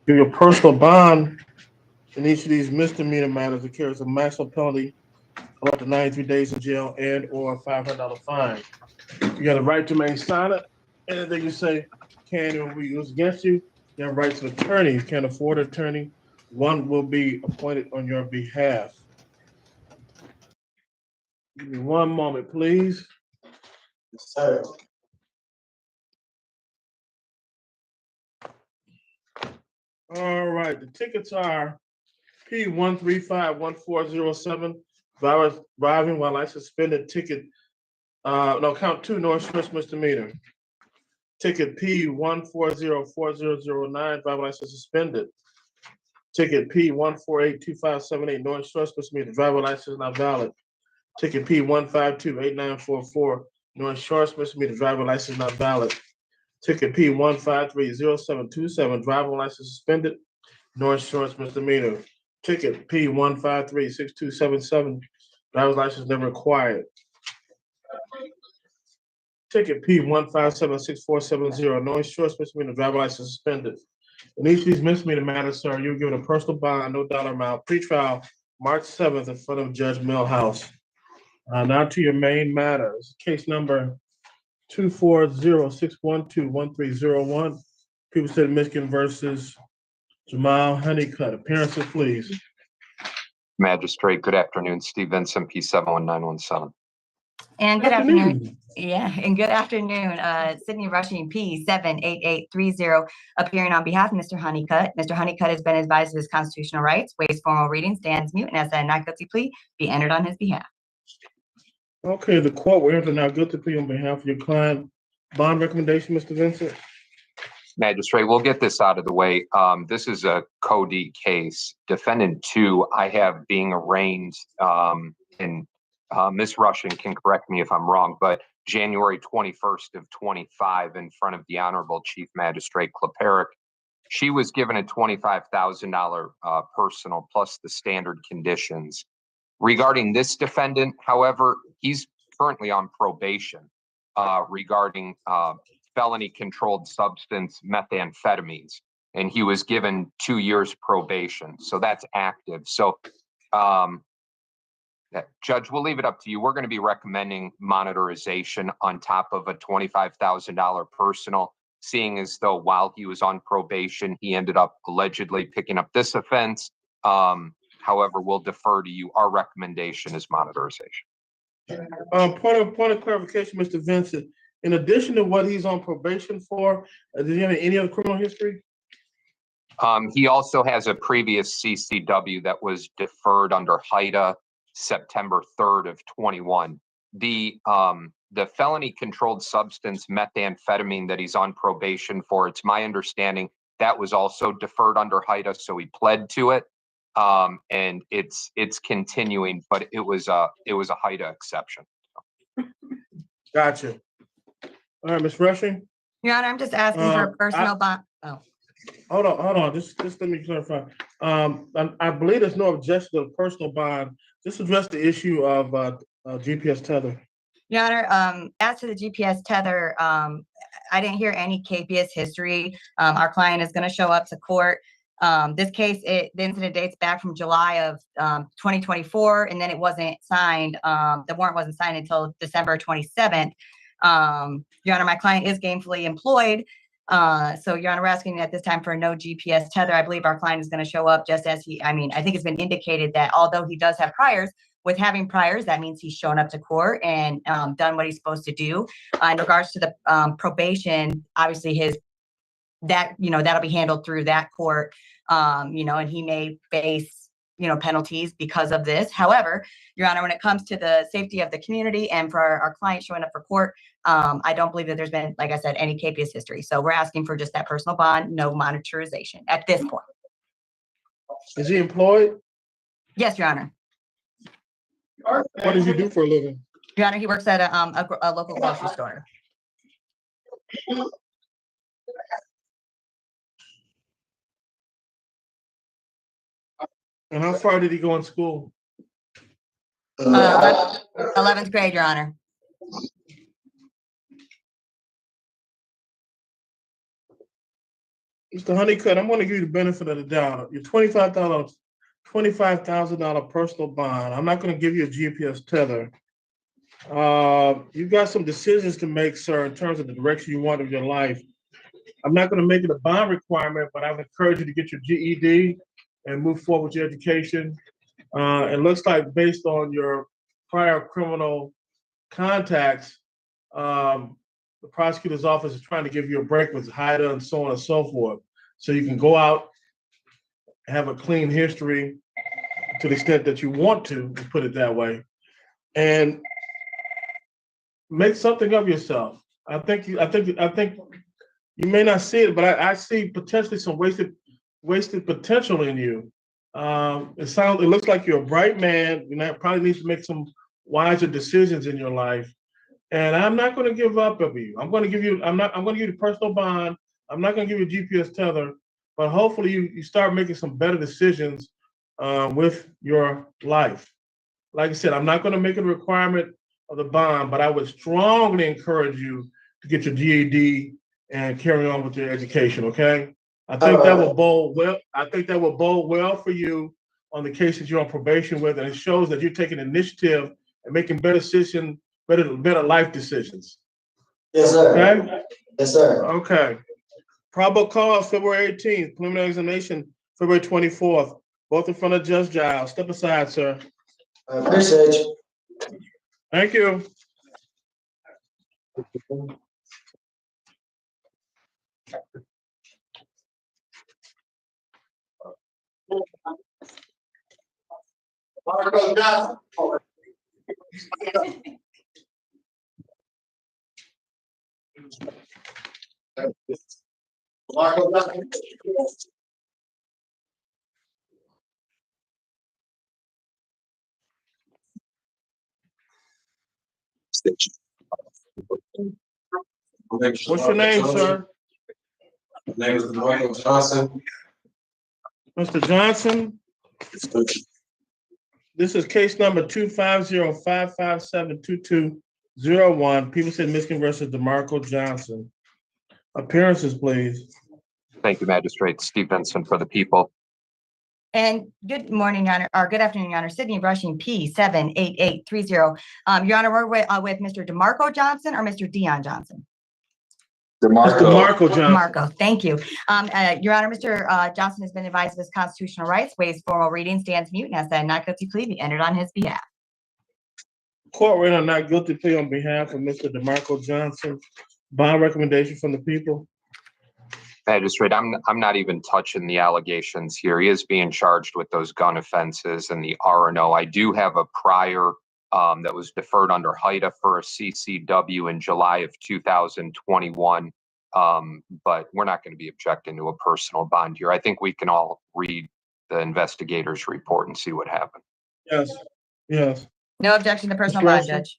Give your personal bond in each of these misdemeanor matters that carries a maximum penalty of up to 93 days in jail and or a $500 fine. You got a right to remain silent. Anything you say can or will be used against you. You have rights to an attorney. You can't afford an attorney. One will be appointed on your behalf. Give me one moment, please. Sir. All right, the tickets are P1351407, driving while I suspended ticket. No, count two, North Swiss misdemeanor. Ticket P1404009, driver license suspended. Ticket P1482578, North Swiss misdemeanor, driver license not valid. Ticket P1528944, North Shores misdemeanor, driver license not valid. Ticket P1530727, driver license suspended. North Shores misdemeanor. Ticket P1536277, driver's license never required. Ticket P1576470, North Shores misdemeanor, driver license suspended. In each of these misdemeanor matters, sir, you're given a personal bond, no dollar amount, pretrial, March 7th in front of Judge Millhouse. Now to your main matters. Case number 240-612-1301. People State of Michigan versus Jamal Honeycutt. Appearances, please. Magistrate, good afternoon. Steve Vincent, P71917. And good afternoon. Yeah, and good afternoon. Sydney Rushing, P78830, appearing on behalf of Mr. Honeycutt. Mr. Honeycutt has been advised of his constitutional rights, waives formal reading, stands mute, and has that a not guilty plea be entered on his behalf. Okay, the court will enter not guilty plea on behalf of your client. Bond recommendation, Mr. Vincent? Magistrate, we'll get this out of the way. This is a Cody case. Defendant 2, I have being arraigned, and Ms. Rushing can correct me if I'm wrong, but January 21st of 25 in front of the Honorable Chief Magistrate Kleperic. She was given a $25,000 personal plus the standard conditions. Regarding this defendant, however, he's currently on probation regarding felony controlled substance methamphetamines, and he was given 2 years probation. So that's active. So Judge, we'll leave it up to you. We're going to be recommending monitorization on top of a $25,000 personal, seeing as though while he was on probation, he ended up allegedly picking up this offense. However, we'll defer to you. Our recommendation is monitorization. Point of clarification, Mr. Vincent. In addition to what he's on probation for, does he have any other criminal history? He also has a previous CCW that was deferred under HIDA September 3rd of 21. The felony controlled substance methamphetamine that he's on probation for, it's my understanding that was also deferred under HIDA, so he pled to it. And it's continuing, but it was a HIDA exception. Gotcha. All right, Ms. Rushing. Your Honor, I'm just asking for a personal bond. Oh, Hold on. Just let me clarify. I believe there's no objection to the personal bond. Just address the issue of GPS tether. Your Honor, as to the GPS tether, I didn't hear any KPS history. Our client is going to show up to court. This case, the incident dates back from July of 2024, and then it wasn't signed. The warrant wasn't signed until December 27th. Your Honor, my client is gainfully employed. So Your Honor, we're asking at this time for no GPS tether. I believe our client is going to show up just as I think it's been indicated that although he does have priors, with having priors, that means he's shown up to court and done what he's supposed to do. In regards to the probation, obviously that'll be handled through that court, and he may face, penalties because of this. However, Your Honor, when it comes to the safety of the community and for our client showing up for court, I don't believe that there's been, like I said, any KPS history. So we're asking for just that personal bond, no monitorization at this point. Is he employed? Yes, Your Honor. What does he do for a living? Your Honor, he works at a local grocery store. And how far did he go in school? 11th grade, Your Honor. Mr. Honeycutt, I'm going to give you the benefit of the doubt. Your $25,000 personal bond. I'm not going to give you a GPS tether. You've got some decisions to make, sir, in terms of the direction you want of your life. I'm not going to make it a bond requirement, but I would encourage you to get your GED and move forward with your education. It looks like based on your prior criminal contacts, the prosecutor's office is trying to give you a break with HIDTA and so on and so forth. So you can go out, have a clean history to the extent that you want to put it that way, and make something of yourself. I think you may not see it, but I see potentially some wasted potential in you. It looks like you're a bright man. You probably need to make some wiser decisions in your life. And I'm not going to give up on you. I'm going to give you the personal bond. I'm not going to give you a GPS tether, but hopefully you start making some better decisions with your life. Like I said, I'm not going to make it a requirement of the bond, but I would strongly encourage you to get your GED and carry on with your education. Okay, I think that will bode well. I think that will bode well for you on the cases you're on probation with, and it shows that you're taking initiative and making better decisions, better life decisions. Yes, sir. Okay. Yes, sir. Okay. Probable cause February 18th. Preliminary examination February 24th. Both in front of Judge Giles. Step aside, sir. I appreciate you. Thank you. What's your name, sir? My name is DeMarco Johnson. Mr. Johnson, this is case number 250-557-2201, Peterson, Michigan versus DeMarco Johnson. Appearances, please. Thank you, Magistrate. Steve Benson for the people. And good morning, Your Honor, or good afternoon, Your Honor. Sydney Rushing, P78830. Your Honor, we're with Mr. DeMarco Johnson or Mr. Dion Johnson? DeMarco Johnson. DeMarco, thank you. Your Honor, Mr. Johnson has been advised of his constitutional rights, waives formal reading, stands mute, and has that not guilty plea be entered on his behalf. Court read a not guilty plea on behalf of Mr. DeMarco Johnson. Bond recommendation from the people. Magistrate, I'm not even touching the allegations here. He is being charged with those gun offenses and the R&O. I do have a prior that was deferred under HIDTA for a CCW in July of 2021. But we're not going to be objecting to a personal bond here. I think we can all read the investigator's report and see what happened. Yes, yes. No objection to personal bond, Judge.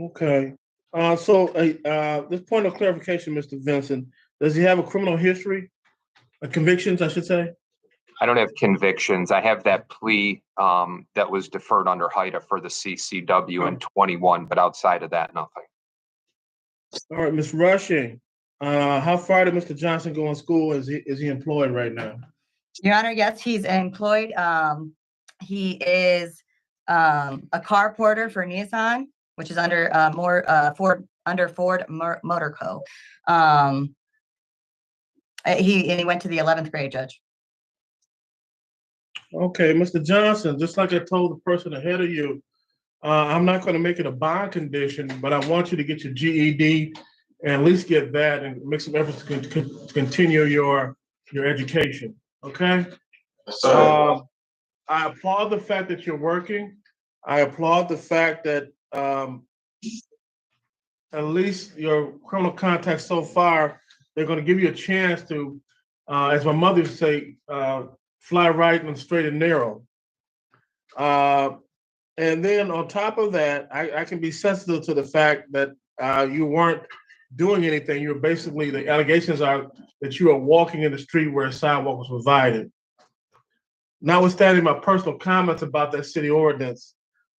Okay. This point of clarification, Mr. Vincent, does he have a criminal history? Convictions, I should say? I don't have convictions. I have that plea that was deferred under HIDTA for the CCW in 21, but outside of that, nothing. All right, Ms. Rushing, how far did Mr. Johnson go in school? Is he employed right now? Your Honor, yes, he's employed. He is a car porter for Nissan, which is under Ford Motor Co. He went to the 11th grade, Judge. Okay, Mr. Johnson, just like I told the person ahead of you, I'm not going to make it a bond condition, but I want you to get your GED and at least get that and make some efforts to continue your education. Okay? Sorry. I applaud the fact that you're working. I applaud the fact that at least your criminal contacts so far, they're going to give you a chance to, as my mother would say, fly right and straight and narrow. And then on top of that, I can be sensitive to the fact that you weren't doing anything. You're basically, the allegations are that you are walking in the street where a sidewalk was provided. Notwithstanding my personal comments about that city ordinance,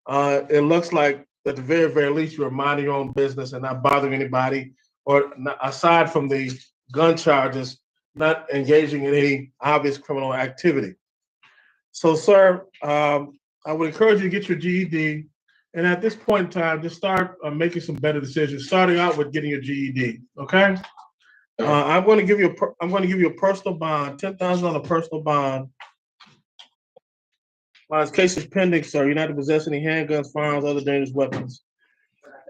it looks like at the very, very least, you're minding your own business and not bothering anybody, or aside from the gun charges, not engaging in any obvious criminal activity. So, sir, I would encourage you to get your GED, and at this point in time, just start making some better decisions. Starting out with getting your GED. Okay. I'm going to give you a personal bond, $10,000 personal bond. While this case is pending, sir, you're not to possess any handguns, firearms, other dangerous weapons.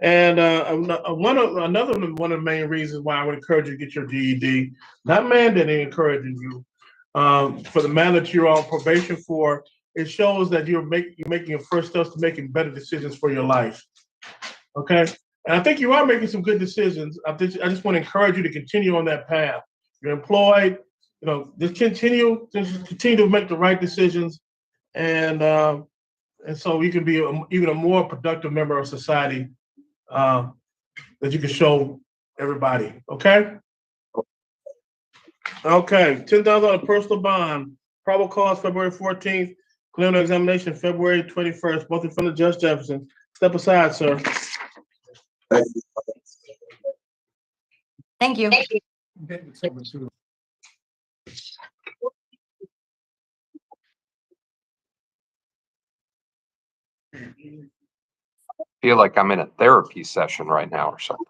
And one of the main reasons why I would encourage you to get your GED, not mandating, encouraging you, for the matter that you're on probation for, it shows that you're making your first steps to making better decisions for your life. Okay, and I think you are making some good decisions. I just want to encourage you to continue on that path. You're employed, just continue to make the right decisions, and so you can be even a more productive member of society that you can show everybody. Okay. Okay. $10,000 personal bond. Probable cause February 14th. Clinical examination February 21st. Both in front of Judge Jefferson. Step aside, sir. Thank you. Feel like I'm in a therapy session right now or something.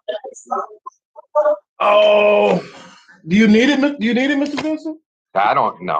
Oh, do you need it, Mr. Vincent? I don't know.